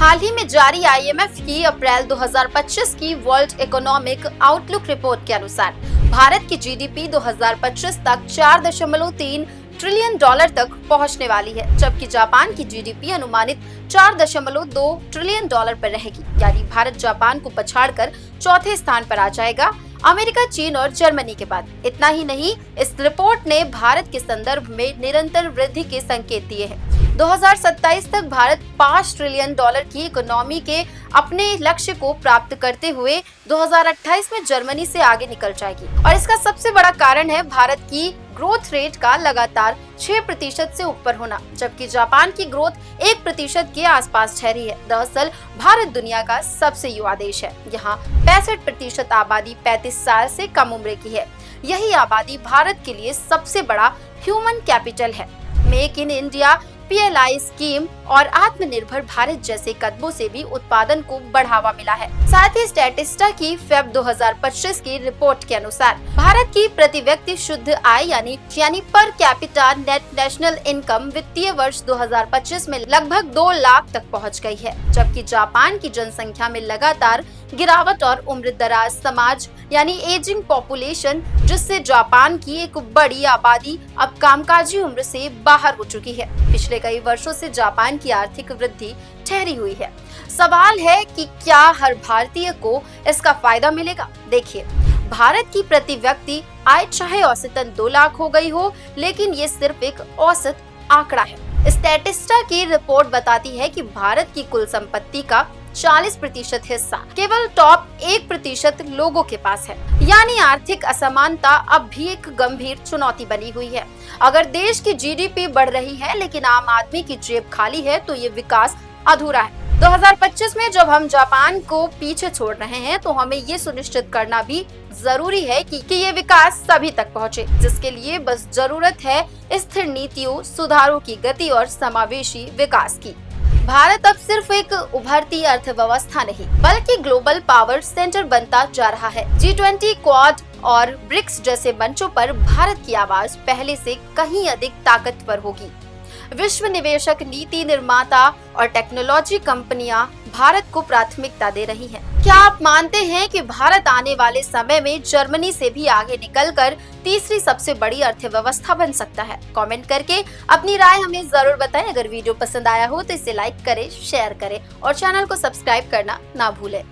हाल ही में जारी आईएमएफ की अप्रैल 2025 की वर्ल्ड इकोनॉमिक आउटलुक रिपोर्ट के अनुसार भारत की जीडीपी 2025 तक 4.3 ट्रिलियन डॉलर तक पहुंचने वाली है, जबकि जापान की जीडीपी अनुमानित 4.2 ट्रिलियन डॉलर पर रहेगी। यानी भारत जापान को पछाड़कर चौथे स्थान पर आ जाएगा, अमेरिका, चीन और जर्मनी के बाद। इतना ही नहीं, इस रिपोर्ट ने भारत के संदर्भ में निरंतर वृद्धि के संकेत दिए हैं। 2027 तक भारत 5 ट्रिलियन डॉलर की इकोनॉमी के अपने लक्ष्य को प्राप्त करते हुए 2028 में जर्मनी से आगे निकल जाएगी। और इसका सबसे बड़ा कारण है भारत की ग्रोथ रेट का लगातार 6% से ऊपर होना, जबकि जापान की ग्रोथ 1% के आसपास ठहरी है। दरअसल भारत दुनिया का सबसे युवा देश है। यहाँ 65% आबादी 35 साल से कम उम्र की है। यही आबादी भारत के लिए सबसे बड़ा ह्यूमन कैपिटल है। Make in India, PLI scheme और आत्मनिर्भर भारत जैसे कदमों से भी उत्पादन को बढ़ावा मिला है। साथ ही स्टैटिस्टा की फेब 2025 की रिपोर्ट के अनुसार भारत की प्रति व्यक्ति शुद्ध आय यानी per capita net national income वित्तीय वर्ष 2025 में लगभग 2 लाख तक पहुंच गई है, जबकि जापान की जनसंख्या में लगातार गिरावट और उम्र दराज समाज यानी एजिंग पॉपुलेशन, जिससे जापान की एक बड़ी आबादी अब कामकाजी उम्र से बाहर हो चुकी है। पिछले कई वर्षों से जापान की आर्थिक वृद्धि ठहरी हुई है। सवाल है कि क्या हर भारतीय को इसका फायदा मिलेगा? देखिए, भारत की प्रति व्यक्ति आय चाहे औसतन 2 लाख हो गई हो, लेकिन ये सिर्फ एक औसत आंकड़ा है। स्टैटिस्टा की रिपोर्ट बताती है कि भारत की कुल संपत्ति का 40% हिस्सा केवल टॉप 1% लोगों के पास है। यानी आर्थिक असमानता अब भी एक गंभीर चुनौती बनी हुई है। अगर देश की जीडीपी बढ़ रही है लेकिन आम आदमी की जेब खाली है, तो ये विकास अधूरा है। 2025 में जब हम जापान को पीछे छोड़ रहे हैं, तो हमें ये सुनिश्चित करना भी जरूरी है कि ये विकास सभी तक पहुंचे, जिसके लिए बस जरूरत है स्थिर नीतियों, सुधारों की गति और समावेशी विकास की। भारत अब सिर्फ एक उभरती अर्थव्यवस्था नहीं, बल्कि ग्लोबल पावर सेंटर बनता जा रहा है। G20, क्वाड और ब्रिक्स जैसे मंचों पर भारत की आवाज पहले से कहीं अधिक ताकतवर होगी। विश्व निवेशक, नीति निर्माता और टेक्नोलॉजी कंपनियां भारत को प्राथमिकता दे रही हैं। क्या आप मानते हैं कि भारत आने वाले समय में जर्मनी से भी आगे निकलकर तीसरी सबसे बड़ी अर्थव्यवस्था बन सकता है? कमेंट करके अपनी राय हमें जरूर बताएं। अगर वीडियो पसंद आया हो तो इसे लाइक करें, शेयर करें और चैनल को सब्सक्राइब करना ना भूलें।